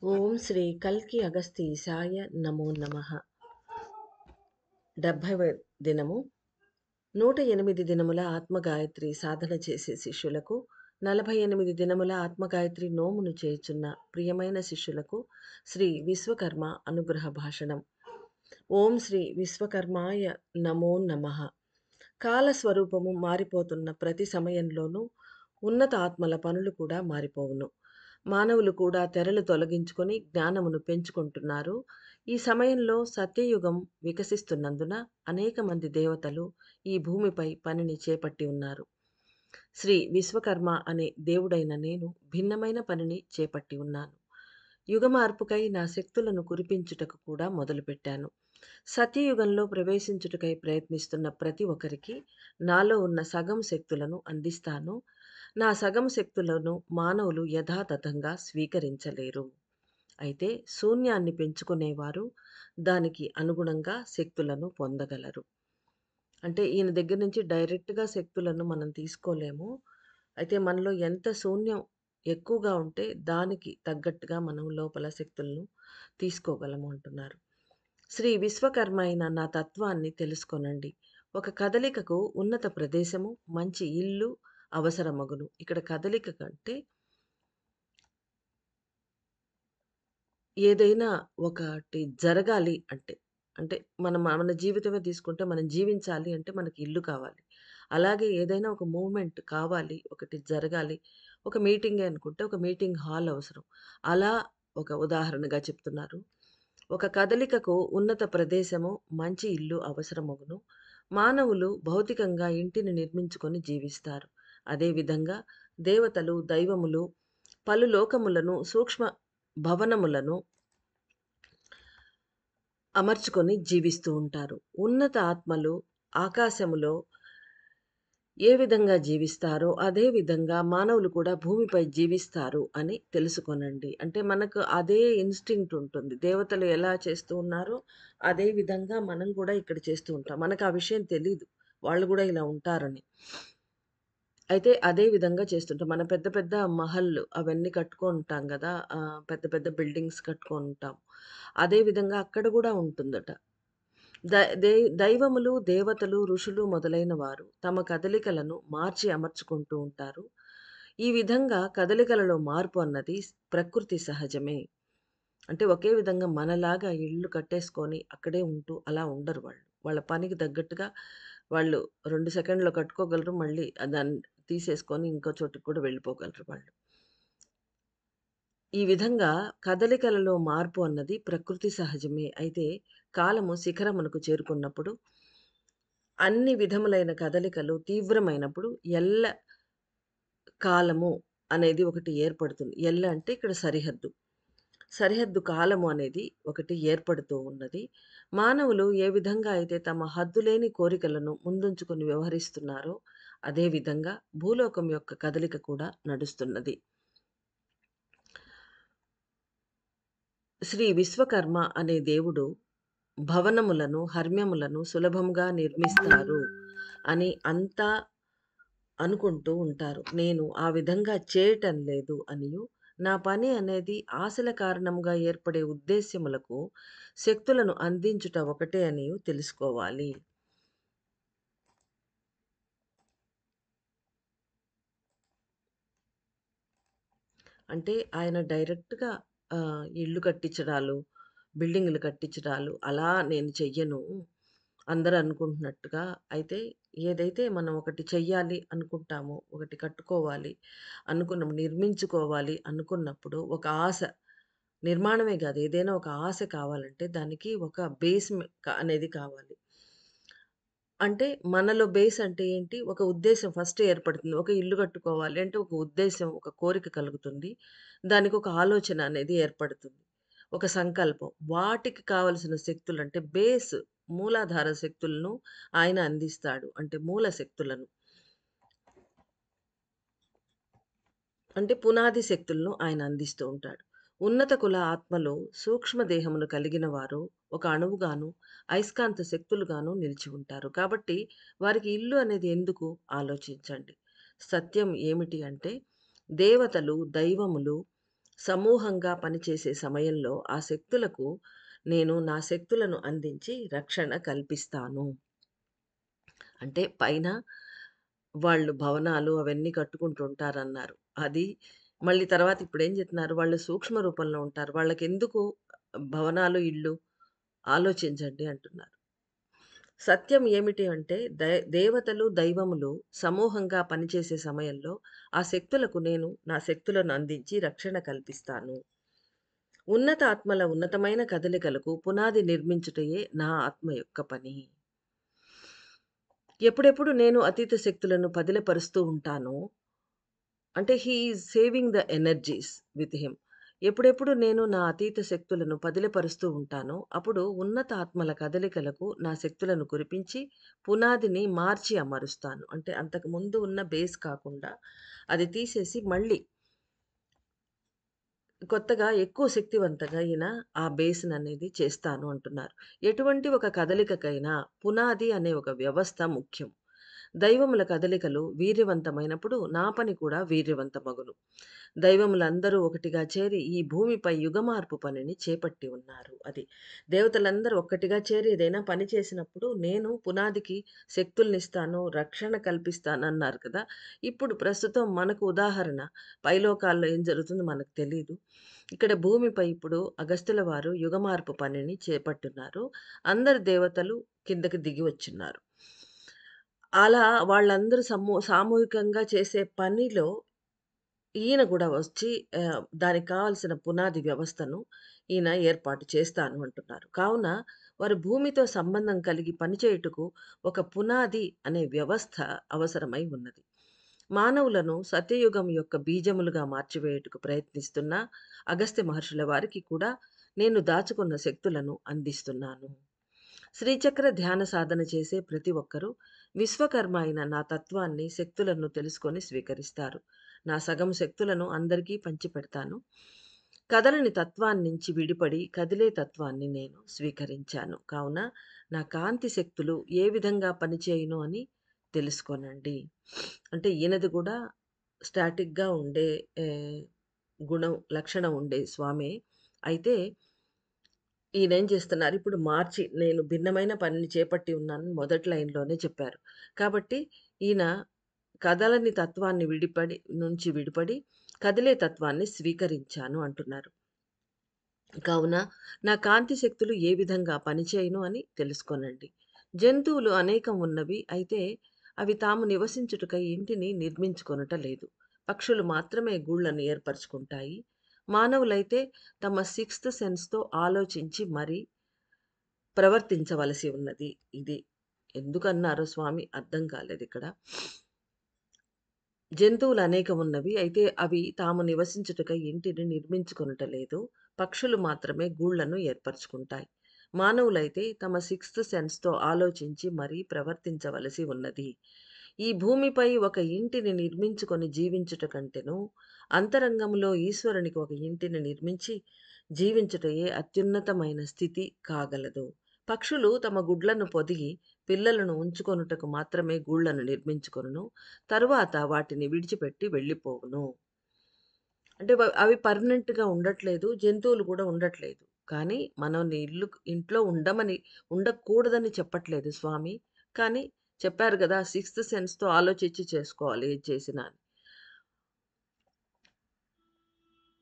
ఓం శ్రీ కల్కి అగస్తీసాయ నమో నమః. 70వ దినము. 108 దినముల ఆత్మగాయత్రి సాధన చేసే శిష్యులకు, 48 దినముల ఆత్మగాయత్రి నోమును చేయుచున్న ప్రియమైన శిష్యులకు శ్రీ విశ్వకర్మ అనుగ్రహ భాషణం. ఓం శ్రీ విశ్వకర్మాయ నమో నమః. కాల స్వరూపము మారిపోతున్న ప్రతి సమయంలోనూ ఉన్నత ఆత్మల పనులు కూడా మారిపోవును. మానవులు కూడా తెరలు తొలగించుకొని జ్ఞానమును పెంచుకుంటున్నారు. ఈ సమయంలో సత్యయుగం వికసిస్తున్నందున అనేక మంది దేవతలు ఈ భూమిపై పనిని చేపట్టి ఉన్నారు. శ్రీ విశ్వకర్మ అనే దేవుడైన నేను భిన్నమైన పనిని చేపట్టి ఉన్నాను. యుగ మార్పుకై నా శక్తులను కురిపించుటకు కూడా మొదలుపెట్టాను. సత్యయుగంలో ప్రవేశించుటకై ప్రయత్నిస్తున్న ప్రతి ఒక్కరికి నాలో ఉన్న సగం శక్తులను అందిస్తాను. నా సగం శక్తులను మానవులు యథాతథంగా స్వీకరించలేరు. అయితే శూన్యాన్ని పెంచుకునేవారు దానికి అనుగుణంగా శక్తులను పొందగలరు. అంటే ఈయన దగ్గర నుంచి డైరెక్ట్‌గా శక్తులను మనం తీసుకోలేము. అయితే మనలో ఎంత శూన్యం ఎక్కువగా ఉంటే దానికి తగ్గట్టుగా మనం లోపల శక్తులను తీసుకోగలము అంటున్నారు. శ్రీ విశ్వకర్మ అయిన నా తత్వాన్ని తెలుసుకొనండి. ఒక కదలికకు ఉన్నత ప్రదేశము, మంచి ఇల్లు అవసరమగును. ఇక్కడ కదలిక కంటే ఏదైనా ఒకటి జరగాలి అంటే, అంటే మనం మన జీవితమే తీసుకుంటే మనం జీవించాలి అంటే మనకి ఇల్లు కావాలి. అలాగే ఏదైనా ఒక మూవ్‌మెంట్ కావాలి, ఒకటి జరగాలి. ఒక మీటింగే అనుకుంటే ఒక మీటింగ్ హాల్ అవసరం. అలా ఒక ఉదాహరణగా చెప్తున్నారు. ఒక కదలికకు ఉన్నత ప్రదేశము, మంచి ఇల్లు అవసరమగును. మానవులు భౌతికంగా ఇంటిని నిర్మించుకొని జీవిస్తారు. అదేవిధంగా దేవతలు, దైవములు పలు లోకములను, సూక్ష్మ భవనములను అమర్చుకొని జీవిస్తూ ఉంటారు. ఉన్నత ఆత్మలు ఆకాశములో ఏ విధంగా జీవిస్తారో, అదే విధంగా మానవులు కూడా భూమిపై జీవిస్తారు అని తెలుసుకొనండి. అంటే మనకు అదే ఇన్‌స్టింక్ట్ ఉంటుంది. దేవతలు ఎలా చేస్తూ ఉన్నారో, అదే విధంగా మనం కూడా ఇక్కడ చేస్తూ ఉంటాం. మనకు ఆ విషయం తెలీదు. వాళ్ళు గూడా ఇలా ఉంటారని. అయితే అదే విధంగా చేస్తుంటాం. మనం పెద్ద పెద్ద మహల్లు అవన్నీ కట్టుకుంటాం గదా! పెద్ద పెద్ద బిల్డింగ్స్ కట్టుకుంటాం. అదే విధంగా అక్కడ గూడా ఉంటుందట. ద దే దైవములు, దేవతలు, ఋషులు మొదలైన వారు తమ కదలికలను మార్చి అమర్చుకుంటూ ఉంటారు. ఈ విధంగా కదలికలలో మార్పు అన్నది ప్రకృతి సహజమే. అంటే ఒకే విధంగా మనలాగా ఇల్లు కట్టేసుకొని అక్కడే ఉంటూ అలా ఉండరు వాళ్ళు. వాళ్ళ పనికి తగ్గట్టుగా వాళ్ళు 2 సెకండ్‌లో కట్టుకోగలరు. మళ్ళీ దాన్ని తీసేసుకొని ఇంకో చోటుకి కూడా వెళ్ళిపోగలరు వాళ్ళు. ఈ విధంగా కదలికలలో మార్పు అన్నది ప్రకృతి సహజమే. అయితే కాలము శిఖరమునకు చేరుకున్నప్పుడు అన్ని విధములైన కదలికలు తీవ్రమైనప్పుడు కాలము అనేది ఒకటి ఏర్పడుతుంది. అంటే ఇక్కడ సరిహద్దు. సరిహద్దు కాలము అనేది ఒకటి ఏర్పడుతూ ఉన్నది. మానవులు ఏ విధంగా అయితే తమ హద్దులేని కోరికలను ముందుంచుకొని వ్యవహరిస్తున్నారో, అదే విధంగా భూలోకం యొక్క కదలిక కూడా నడుస్తున్నది. శ్రీ విశ్వకర్మ అనే దేవుడు భవనములను, హర్మ్యములను సులభంగా నిర్మిస్తారు అని అంతా అనుకుంటూ ఉంటారు. నేను ఆ విధంగా చేయటం లేదు అనియు, నా పని అనేది ఆశల కారణంగా ఏర్పడే ఉద్దేశ్యములకు శక్తులను అందించుట ఒకటే అనియు తెలుసుకోవాలి. అంటే ఆయన డైరెక్ట్‌గా ఇల్లు కట్టించడాలు, బిల్డింగులు కట్టించడాలు అలా నేను చెయ్యను. అందరూ అనుకుంటున్నట్టుగా. అయితే ఏదైతే మనం ఒకటి చెయ్యాలి అనుకుంటామో, ఒకటి కట్టుకోవాలి నిర్మించుకోవాలి అనుకున్నప్పుడు ఒక ఆశ నిర్మాణమే గాదు. ఏదైనా ఒక ఆశ కావాలంటే దానికి ఒక బేస్ అనేది కావాలి. అంటే మనలో బేస్ అంటే ఏంటి? ఒక ఉద్దేశ్యం ఫస్ట్ ఏర్పడుతుంది. ఒక ఇల్లు కట్టుకోవాలి అంటే ఒక ఉద్దేశ్యం, ఒక కోరిక కలుగుతుంది. దానికొక ఆలోచన అనేది ఏర్పడుతుంది. ఒక సంకల్పం. వాటికి కావాల్సిన శక్తులంటే బేస్ మూలాధార శక్తులను ఆయన అందిస్తాడు. అంటే మూల శక్తులను. అంటే పునాది శక్తులను ఆయన అందిస్తూ ఉంటాడు. ఉన్నత కుల ఆత్మలో సూక్ష్మ దేహమును కలిగిన వారు ఒక అణువుగాను, అయస్కాంత శక్తులుగాను నిలిచి ఉంటారు. కాబట్టి వారికి ఇల్లు అనేది ఎందుకు ఆలోచించండి. సత్యం ఏమిటి అంటే దేవతలు, దైవములు సమూహంగా పనిచేసే సమయంలో ఆ శక్తులకు నేను నా శక్తులను అందించి రక్షణ కల్పిస్తాను. అంటే పైన వాళ్ళు భవనాలు అవన్నీ కట్టుకుంటూ ఉంటారన్నారు. అది మళ్ళీ తర్వాత ఇప్పుడేం చెప్తున్నారు, వాళ్ళు సూక్ష్మ రూపంలో ఉంటారు. వాళ్ళకెందుకు భవనాలు, ఇళ్ళు ఆలోచించండి అంటున్నారు. సత్యం ఏమిటి అంటే దేవతలు, దైవములు సమూహంగా పనిచేసే సమయంలో ఆ శక్తులకు నేను నా శక్తులను అందించి రక్షణ కల్పిస్తాను. ఉన్నత ఆత్మల ఉన్నతమైన కదలికలకు పునాది నిర్మించుటయే నా ఆత్మ యొక్క పని. ఎప్పుడెప్పుడు నేను అతీత శక్తులను పదిలపరుస్తూ ఉంటానో, అంటే he is saving the energies with him. ఎప్పుడెప్పుడు నేను నా అతీత శక్తులను పదిలపరుస్తూ ఉంటానో, అప్పుడు ఉన్నత ఆత్మల కదలికలకు నా శక్తులను కురిపించి, పునాదిని మార్చి అమరుస్తాను. అంటే అంతకు ముందు ఉన్న బేస్ కాకుండా, అది తీసేసి మళ్ళీ కొత్తగా ఎక్కువ శక్తివంతంగా ఈయన ఆ బేస్‌ననేది చేస్తాను అంటున్నారు. ఎటువంటి ఒక కదలికకైనా పునాది అనే ఒక వ్యవస్థ ముఖ్యం. దైవముల కదలికలు వీర్యవంతమైనప్పుడు నా పని కూడా వీర్యవంతమగును. దైవములందరూ ఒకటిగా చేరి ఈ భూమిపై యుగమార్పు పనిని చేపట్టి ఉన్నారు. అది. దేవతలందరూ ఒక్కటిగా చేరి ఏదైనా పని చేసినప్పుడు నేను పునాదికి శక్తుల్నిస్తాను, రక్షణ కల్పిస్తానన్నారు కదా! ఇప్పుడు ప్రస్తుతం మనకు ఉదాహరణ పైలోకాల్లో ఏం జరుగుతుందో మనకు తెలీదు. ఇక్కడ భూమిపై ఇప్పుడు అగస్త్యుల వారు యుగమార్పు పనిని చేపట్టున్నారు. అందరు దేవతలు కిందకి దిగి వచ్చున్నారు. అలా వాళ్ళందరూ సామూహికంగా చేసే పనిలో ఈయన గూడా వచ్చి దానికి కావాల్సిన పునాది వ్యవస్థను ఈయన ఏర్పాటు చేస్తాను అంటున్నారు. కావున వారు భూమితో సంబంధం కలిగి పనిచేయుటకు ఒక పునాది అనే వ్యవస్థ అవసరమై ఉన్నది. మానవులను సత్యయుగం యొక్క బీజములుగా మార్చివేయుటకు ప్రయత్నిస్తున్న అగస్త్య మహర్షుల వారికి కూడా నేను దాచుకున్న శక్తులను అందిస్తున్నాను. శ్రీచక్ర ధ్యాన సాధన చేసే ప్రతి ఒక్కరూ విశ్వకర్మ అయిన నా తత్వాన్ని, శక్తులను తెలుసుకొని స్వీకరిస్తారు. నా సగం శక్తులను అందరికీ పంచిపెడతాను. కదలని తత్వాన్నించి విడిపడి కదిలే తత్వాన్ని నేను స్వీకరించాను. కావున నా కాంతి శక్తులు ఏ విధంగా పనిచేయును అని తెలుసుకోనండి. అంటే ఈయనది గూడా స్టాటిక్‌గా ఉండే ఆహ్, లక్షణం ఉండే స్వామే. అయితే ఈయనేం చేస్తున్నారు, ఇప్పుడు మార్చి నేను భిన్నమైన పనిని చేపట్టి ఉన్నానని మొదటి లైన్‌లోనే చెప్పారు. కాబట్టి ఈయన కదలని తత్వాన్ని విడిపడి కదిలే తత్వాన్ని స్వీకరించాను అంటున్నారు. కావున నా కాంతి శక్తులు ఏ విధంగా పనిచేయును అని తెలుసుకోనండి. జంతువులు అనేకం ఉన్నవి. అయితే అవి తాము నివసించుటకై ఇంటిని నిర్మించుకొనుట లేదు. పక్షులు మాత్రమే గూళ్ళను ఏర్పరచుకుంటాయి. మానవులైతే తమ సిక్స్త్ సెన్స్‌తో ఆలోచించి మరి ప్రవర్తించవలసి ఉన్నది. ఇది ఎందుకన్నారో స్వామి అర్థం కాలేదిక్కడ. జంతువులు అనేకమున్నవి. అయితే అవి తాము నివసించుటకై ఇంటిని నిర్మించుకొనుట లేదు. పక్షులు మాత్రమే గూళ్ళను ఏర్పరచుకుంటాయి. మానవులైతే తమ సిక్స్త్ సెన్స్‌తో ఆలోచించి మరీ ప్రవర్తించవలసి ఉన్నది. ఈ భూమిపై ఒక ఇంటిని నిర్మించుకొని జీవించుట కంటెను, అంతరంగంలో ఈశ్వరునికి ఒక ఇంటిని నిర్మించి జీవించుటయే అత్యున్నతమైన స్థితి కాగలదు. పక్షులు తమ గుడ్లను పొదిగి పిల్లలను ఉంచుకొనుటకు మాత్రమే గూళ్ళను నిర్మించుకొనును. తరువాత వాటిని విడిచిపెట్టి వెళ్ళిపోవును. అంటే అవి పర్మనెంట్‌గా ఉండట్లేదు. జంతువులు కూడా ఉండట్లేదు. కానీ మనల్ని ఇంట్లో ఉండకూడదని చెప్పట్లేదు స్వామి. కానీ చెప్పారు గదా! సిక్స్త్ సెన్స్‌తో ఆలోచించి చేసుకోవాలి ఏది చేసినా అని.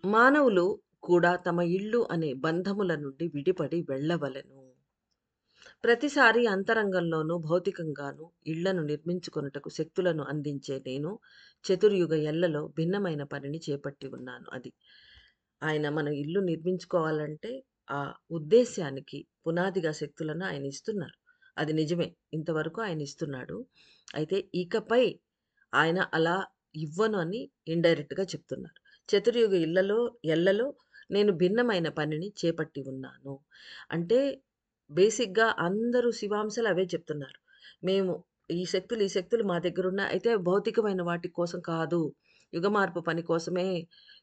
మానవులు కూడా తమ ఇల్లు అనే బంధముల నుండి విడిపడి వెళ్ళవలెను. ప్రతిసారి అంతరంగంలోనూ, భౌతికంగానూ ఇళ్లను నిర్మించుకొనుటకు శక్తులను అందించే నేను చతుర్యుగ ఎల్లలో భిన్నమైన పనిని చేపట్టి ఉన్నాను. అది. ఆయన మన ఇల్లు నిర్మించుకోవాలంటే ఆ ఉద్దేశ్యానికి పునాదిగా శక్తులను ఆయన ఇస్తున్నారు. అది నిజమే. ఇంతవరకు ఆయన ఇస్తున్నాడు. అయితే ఇకపై ఆయన అలా ఇవ్వను అని ఇండైరెక్ట్‌గా చెప్తున్నారు. చతుర్యుగ ఎల్లలో నేను భిన్నమైన పనిని చేపట్టి ఉన్నాను. అంటే బేసిక్‌గా అందరూ శివాంశలు అవే చెప్తున్నారు. మేము ఈ శక్తులు మా దగ్గరున్నాయి. అయితే భౌతికమైన వాటి కోసం కాదు. యుగమార్పు పని కోసమే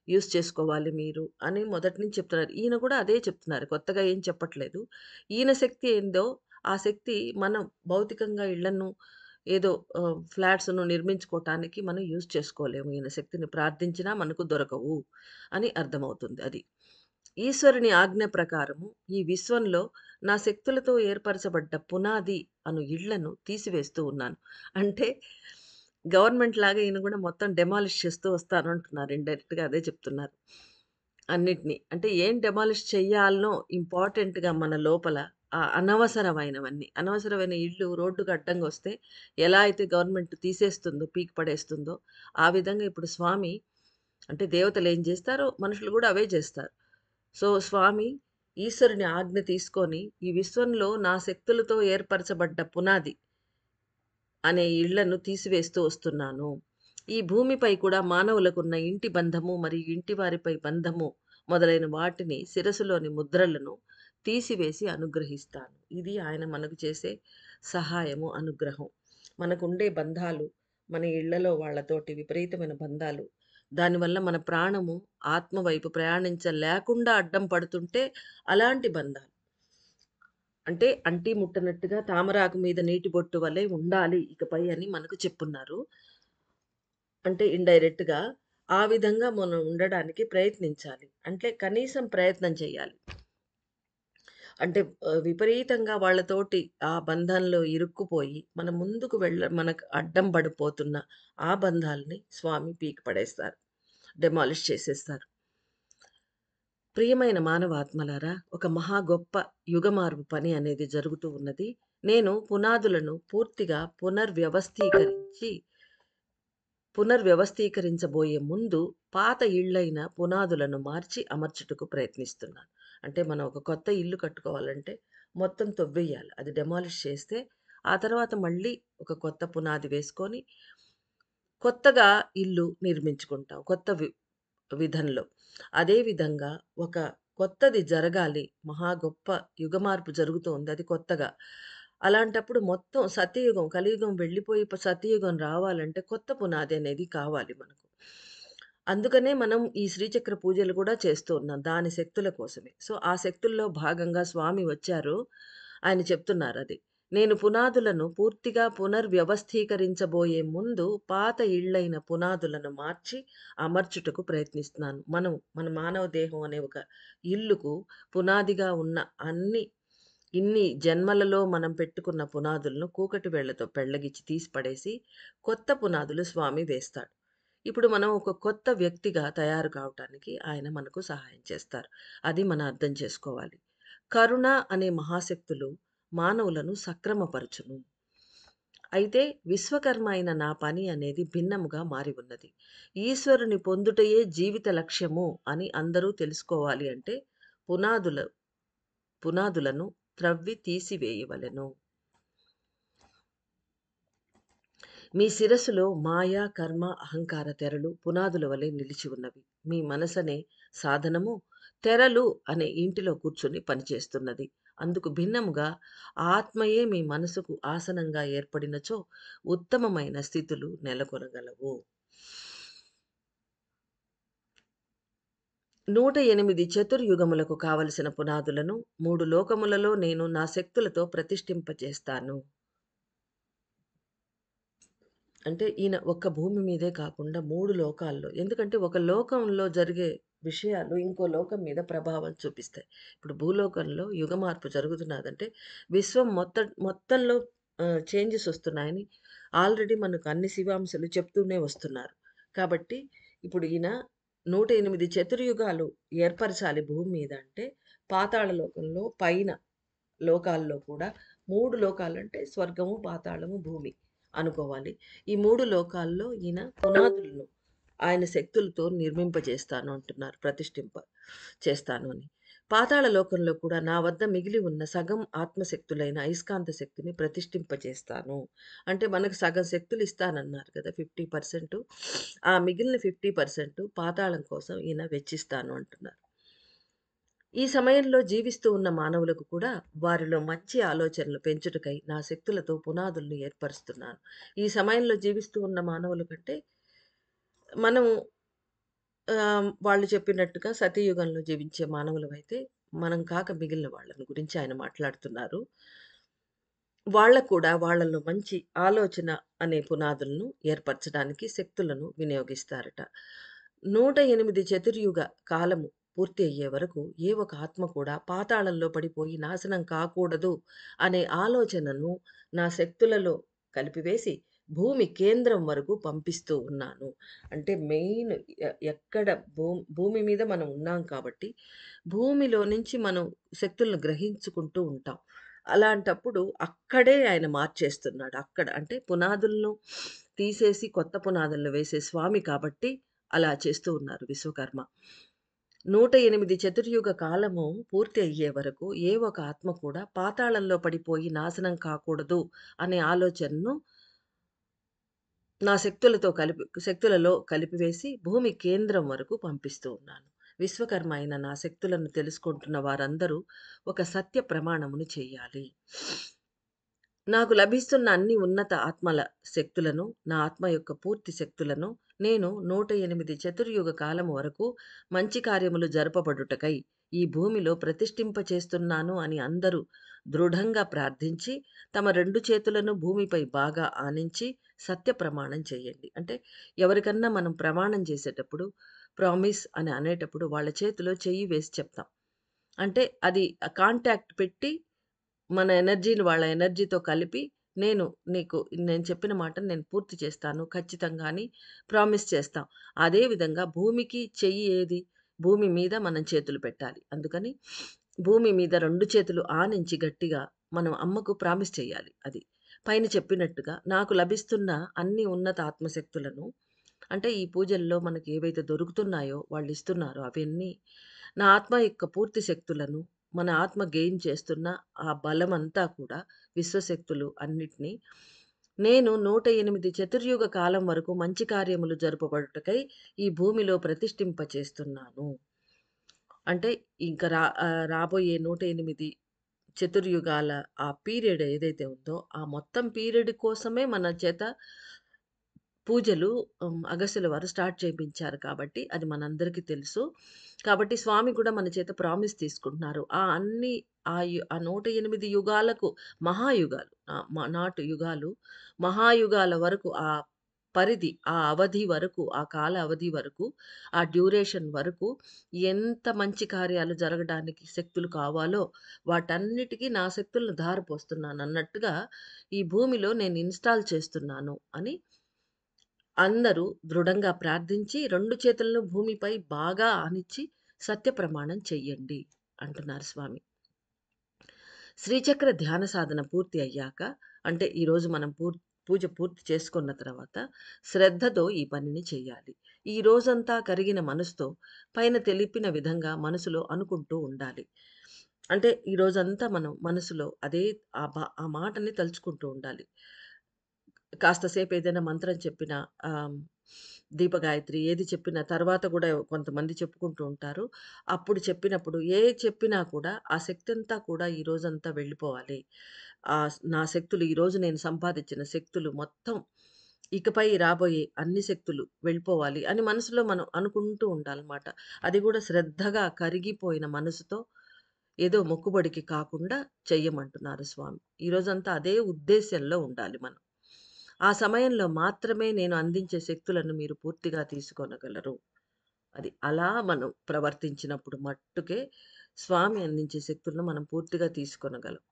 యూజ్ చేసుకోవాలి మీరు అని మొదటి నుంచి చెప్తున్నారు. ఈయన కూడా అదే చెప్తున్నారు. కొత్తగా ఏం చెప్పట్లేదు. ఈయన శక్తి ఏందో, ఆ శక్తి మనం భౌతికంగా ఇళ్ళను ఏదో ఫ్లాట్స్‌ను నిర్మించుకోవటానికి మనం యూజ్ చేసుకోలేము. ఈయన శక్తిని ప్రార్థించినా మనకు దొరకవు అని అర్థమవుతుంది అది. ఈశ్వరుని ఆజ్ఞ ప్రకారము ఈ విశ్వంలో నా శక్తులతో ఏర్పరచబడ్డ పునాది అను ఇళ్ళను తీసివేస్తూ ఉన్నాను. అంటే గవర్నమెంట్ లాగా ఈయన గూడా మొత్తం డెమాలిష్ చేస్తూ వస్తాను అంటున్నారు. ఇండైరెక్ట్‌గా అదే చెప్తున్నారు. అన్నిటిని. అంటే ఏం డెమాలిష్ చెయ్యాలనో ఇంపార్టెంట్‌గా మన లోపల అనవసరమైనవన్నీ. అనవసరమైన ఇళ్ళు రోడ్డుకి అడ్డంగొస్తే ఎలా అయితే గవర్నమెంట్ తీసేస్తుందో, పీకి పడేస్తుందో, ఆ విధంగా ఇప్పుడు స్వామి అంటే దేవతలేం జేస్తారో మనుషులు గూడా అవే జేస్తారు. సో, స్వామి ఈశ్వరుని ఆజ్ఞ తీసుకొని ఈ విశ్వంలో నా శక్తులతో ఏర్పరచబడ్డ పునాది అనే ఇళ్ళను తీసివేస్తూ వస్తున్నాను. ఈ భూమిపై కూడా మానవులకున్న ఇంటి బంధము మరియు ఇంటి వారిపై బంధము మొదలైన వాటిని శిరస్సులోని ముద్రలను తీసివేసి అనుగ్రహిస్తాను. ఇది ఆయన మనకు చేసే సహాయము, అనుగ్రహం. మనకుండే బంధాలు, మన ఇళ్లలో వాళ్ళతోటి విపరీతమైన బంధాలు, దానివల్ల మన ప్రాణము ఆత్మ వైపు ప్రయాణించలేకుండా అడ్డం పడుతుంటే అలాంటి బంధాలు. అంటే అంటి ముట్టనట్టుగా తామరాకు మీద నీటి బొట్టు వలె ఉండాలి ఇకపై అని మనకు చెప్పున్నారు. అంటే ఇండైరెక్ట్‌గా ఆ విధంగా మనం ఉండడానికి ప్రయత్నించాలి. అంటే కనీసం ప్రయత్నం చేయాలి. అంటే విపరీతంగా వాళ్ళతోటి ఆ బంధంలో ఇరుక్కుపోయి మనం ముందుకు మనకు అడ్డం పడిపోతున్న ఆ బంధాల్ని స్వామి పీకి పడేస్తారు. డెమాలిష్ చేసేస్తారు. ప్రియమైన మానవాత్మలారా, ఒక మహా గొప్ప యుగమార్పు పని అనేది జరుగుతూ ఉన్నది. నేను పునాదులను పూర్తిగా పునర్వ్యవస్థీకరించబోయే ముందు పాత ఇళ్ళైన పునాదులను మార్చి అమర్చుటకు ప్రయత్నిస్తున్నాను. అంటే మనం ఒక కొత్త ఇల్లు కట్టుకోవాలంటే మొత్తం తవ్వేయాలి. అది డెమాలిష్ చేస్తే ఆ తర్వాత మళ్ళీ ఒక కొత్త పునాది వేసుకొని కొత్తగా ఇల్లు నిర్మించుకుంటాం. కొత్త విధంలో. అదే విధంగా ఒక కొత్తది జరగాలి. మహా గొప్ప యుగమార్పు జరుగుతోంది. అది కొత్తగా. అలాంటప్పుడు మొత్తం సత్యయుగం, కలియుగం వెళ్ళిపోయి సత్యయుగం రావాలంటే కొత్త పునాది అనేది కావాలి మనకు. అందుకనే మనం ఈ శ్రీచక్ర పూజలు కూడా చేస్తూ ఉన్నాం. దాని శక్తుల కోసమే. సో, ఆ శక్తుల్లో భాగంగా స్వామి వచ్చారు. ఆయన చెప్తున్నారది. నేను పునాదులను పూర్తిగా పునర్వ్యవస్థీకరించబోయే ముందు పాత ఇళ్ళైన పునాదులను మార్చి అమర్చుటకు ప్రయత్నిస్తున్నాను. మన మానవ దేహం అనే ఒక ఇల్లుకు పునాదిగా ఉన్న ఇన్ని జన్మలలో మనం పెట్టుకున్న పునాదులను కూకటి వేళ్ళతో పెళ్లగిచ్చి తీసి పడేసి కొత్త పునాదులు స్వామి వేస్తాడు. ఇప్పుడు మనం ఒక కొత్త వ్యక్తిగా తయారు కావటానికి ఆయన మనకు సహాయం చేస్తారు. అది మనం అర్థం చేసుకోవాలి. కరుణ అనే మహాశక్తులు మానవులను సక్రమపరచును. అయితే విశ్వకర్మ అయిన నా పని అనేది భిన్నముగా మారి ఉన్నది. ఈశ్వరుని పొందుటయే జీవిత లక్ష్యము అని అందరూ తెలుసుకోవాలి అంటే పునాదుల పునాదులను త్రవ్వి తీసివేయవలెను. మీ శిరస్సులో మాయ, కర్మ, అహంకార తెరలు పునాదుల వలె నిలిచి ఉన్నవి. మీ మనసనే సాధనము తెరలు అనే ఇంటిలో కూర్చొని పనిచేస్తున్నది. అందుకు భిన్నముగా ఆత్మయే మీ మనసుకు ఆసనంగా ఏర్పడినచో ఉత్తమమైన స్థితులు నెలకొనగలవు. 108 చతుర్యుగములకు కావలసిన పునాదులను 3 లోకములలో నేను నా శక్తులతో ప్రతిష్ఠింపజేస్తాను. అంటే ఈయన ఒక్క భూమి మీదే కాకుండా 3 లోకాల్లో. ఎందుకంటే ఒక లోకంలో జరిగే విషయాలు ఇంకో లోకం మీద ప్రభావం చూపిస్తాయి. ఇప్పుడు భూలోకంలో యుగ మార్పు జరుగుతున్నదంటే విశ్వం మొత్తంలో చేంజెస్ వస్తున్నాయని ఆల్రెడీ మనకు అన్ని శివాంశలు చెప్తూనే వస్తున్నారు. కాబట్టి ఇప్పుడు ఈయన 108 చతుర్యుగాలు ఏర్పరచాలి భూమి మీద అంటే పాతాళ లోకంలో పైన లోకాల్లో కూడా 3 లోకాలంటే స్వర్గము, పాతాళము, భూమి అనుకోవాలి. ఈ 3 లోకాల్లో ఈయన పునాదులను ఆయన శక్తులతో నిర్మింపజేస్తాను అంటున్నారు. చేస్తాను అని. పాతాళ లోకంలో కూడా నా వద్ద మిగిలి ఉన్న సగం ఆత్మశక్తులైన అయస్కాంత శక్తిని ప్రతిష్ఠింపజేస్తాను. అంటే మనకు సగం శక్తులు ఇస్తానన్నారు కదా! 50% ఆ మిగిలిన 50% పాతాళం కోసం ఈయన వెచ్చిస్తాను అంటున్నారు. ఈ సమయంలో జీవిస్తూ ఉన్న మానవులకు కూడా వారిలో మంచి ఆలోచనలు పెంచుటకై నా శక్తులతో పునాదులను ఏర్పరుస్తున్నాను. ఈ సమయంలో జీవిస్తూ ఉన్న మానవుల కంటే మనం వాళ్ళు చెప్పినట్టుగా సతీయుగంలో జీవించే మానవులమైతే మనం కాక మిగిలిన వాళ్ళని గురించి ఆయన మాట్లాడుతున్నారు. వాళ్ళకు కూడా వాళ్ళలో మంచి ఆలోచన అనే పునాదులను ఏర్పరచడానికి శక్తులను వినియోగిస్తారట. 108 చతుర్యుగ కాలము పూర్తి అయ్యే వరకు ఏ ఒక ఆత్మ కూడా పాతాళంలో పడిపోయి నాశనం కాకూడదు అనే ఆలోచనను నా శక్తులలో కలిపివేసి భూమి కేంద్రం వరకు పంపిస్తూ ఉన్నాను. అంటే మెయిన్ ఎక్కడ భూమి మీద మనం ఉన్నాం కాబట్టి, భూమిలో నుంచి మనం శక్తులను గ్రహించుకుంటూ ఉంటాం. అలాంటప్పుడు అక్కడే ఆయన మార్చేస్తున్నాడు. అక్కడ అంటే పునాదులను తీసేసి కొత్త పునాదులను వేసే స్వామి కాబట్టి అలా చేస్తూ ఉన్నారు విశ్వకర్మ. 108 చతుర్యుగ కాలము పూర్తి అయ్యే వరకు ఏ ఒక ఆత్మ కూడా పాతాళంలో పడిపోయి నాశనం కాకూడదు అనే ఆలోచనను నా శక్తులలో కలిపివేసి భూమి కేంద్రం వరకు పంపిస్తూ ఉన్నాను. విశ్వకర్మ అయిన నా శక్తులను తెలుసుకుంటున్న వారందరూ ఒక సత్య ప్రమాణమును చెయ్యాలి. నాకు లభిస్తున్న అన్ని ఉన్నత ఆత్మల శక్తులను, నా ఆత్మ యొక్క పూర్తి శక్తులను నేను 108 చతుర్యుగ కాలము వరకు మంచి కార్యములు జరపబడుటకై ఈ భూమిలో ప్రతిష్ఠింపచేస్తున్నాను అని అందరూ దృఢంగా ప్రార్థించి, తమ 2 చేతులను భూమిపై బాగా ఆనించి సత్య ప్రమాణం చేయండి. అంటే ఎవరికన్నా మనం ప్రమాణం చేసేటప్పుడు, ప్రామిస్ అని అనేటప్పుడు వాళ్ళ చేతిలో చెయ్యి వేసి చెప్తాం. అంటే అది కాంటాక్ట్ పెట్టి మన ఎనర్జీని వాళ్ళ ఎనర్జీతో కలిపి, నేను నీకు నేను చెప్పిన మాటను నేను పూర్తి చేస్తాను ఖచ్చితంగా అని ప్రామిస్ చేస్తాం. అదే విధంగా భూమికి చెయ్యి ఏది? భూమి మీద మనం చేతులు పెట్టాలి. అందుకని భూమి మీద 2 చేతులు ఆనించి గట్టిగా మనం అమ్మకు ప్రామిస్ చేయాలి అది. పైన చెప్పినట్టుగా నాకు లభిస్తున్న అన్ని ఉన్నత ఆత్మశక్తులను అంటే ఈ పూజల్లో మనకి ఏవైతే దొరుకుతున్నాయో వాళ్ళిస్తున్నారో అవన్నీ నా ఆత్మ యొక్క పూర్తి శక్తులను మన ఆత్మ గెయిన్ చేస్తున్న ఆ బలమంతా కూడా విశ్వశక్తులు అన్నిటిని నేను 108 చతుర్యుగ కాలం వరకు మంచి కార్యములు జరుపబడుటకై ఈ భూమిలో ప్రతిష్ఠింపచేస్తున్నాను. అంటే ఇంక రాబోయే 108 చతుర్యుగాల ఆ పీరియడ్ ఏదైతే ఉందో, ఆ మొత్తం పీరియడ్ కోసమే మన చేత పూజలు అగస్త్యుల వారు స్టార్ట్ చేపించారు కాబట్టి, అది మనందరికీ తెలుసు. కాబట్టి స్వామి కూడా మన చేత ప్రామిస్ తీసుకుంటున్నారు. ఆ అన్ని ఆ 108 యుగాలకు మహాయుగాలు నాట్ యుగాలు, మహాయుగాల వరకు ఆ పరిధి, ఆ అవధి వరకు, ఆ కాల అవధి వరకు, ఆ డ్యూరేషన్ వరకు ఎంత మంచి కార్యాలు జరగడానికి శక్తులు కావాలో వాటన్నిటికి నా శక్తులను ధారపోస్తున్నానన్నట్టుగా ఈ భూమిలో నేను ఇన్‌స్టాల్ చేస్తున్నాను అని అందరూ దృఢంగా ప్రార్థించి 2 చేతులను భూమిపై బాగా ఆనిచ్చి సత్యప్రమాణం చెయ్యండి అంటున్నారు స్వామి. శ్రీచక్ర ధ్యాన సాధన పూర్తి అయ్యాక అంటే ఈరోజు మనం పూజ పూర్తి చేసుకున్న తర్వాత శ్రద్ధతో ఈ పనిని చేయాలి. ఈ రోజంతా కరిగిన మనసుతో పైన తెలిపిన విధంగా మనసులో అనుకుంటూ ఉండాలి. అంటే ఈ రోజంతా మనం మనసులో అదే ఆ మాటని తలుచుకుంటూ ఉండాలి. కాస్త సేపు ఏదైనా మంత్రం చెప్పినా దీపగాయత్రి ఏది చెప్పినా తర్వాత గూడా కొంతమంది చెప్పుకుంటూ ఉంటారు. అప్పుడు చెప్పినప్పుడు చెప్పినా కూడా ఆ శక్తంతా కూడా ఈ రోజంతా వెళ్ళిపోవాలి. నా శక్తులు ఈరోజు నేను సంపాదించిన శక్తులు మొత్తం ఇకపై రాబోయే అన్ని శక్తులు వెళ్ళిపోవాలి అని మనసులో మనం అనుకుంటూ ఉండాలన్నమాట. అది గూడా శ్రద్ధగా కరిగిపోయిన మనసుతో ఏదో మొక్కుబడికి కాకుండా చెయ్యమంటున్నారు స్వామి. ఈ రోజంతా అదే ఉద్దేశ్యంలో ఉండాలి మనం. ఆ సమయంలో మాత్రమే నేను అందించే శక్తులను మీరు పూర్తిగా తీసుకోనగలరు. అది అలా మనం ప్రవర్తించినప్పుడు మట్టుకే స్వామి అందించే శక్తులను మనం పూర్తిగా తీసుకొనగలం.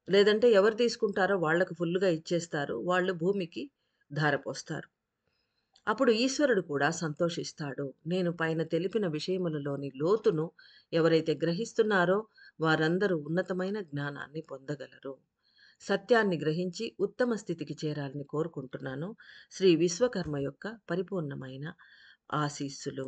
లేదంటే ఎవరు తీసుకుంటారో వాళ్ళకి ఫుల్లుగా ఇచ్చేస్తారు. వాళ్ళు భూమికి ధారపోస్తారు. అప్పుడు ఈశ్వరుడు కూడా సంతోషిస్తాడు. నేను పైన తెలిపిన విషయములలోని లోతును ఎవరైతే గ్రహిస్తున్నారో వారందరూ ఉన్నతమైన జ్ఞానాన్ని పొందగలరు. సత్యాన్ని గ్రహించి ఉత్తమ స్థితికి చేరాలని కోరుకుంటున్నాను. శ్రీ విశ్వకర్మ యొక్క పరిపూర్ణమైన ఆశీస్సులు.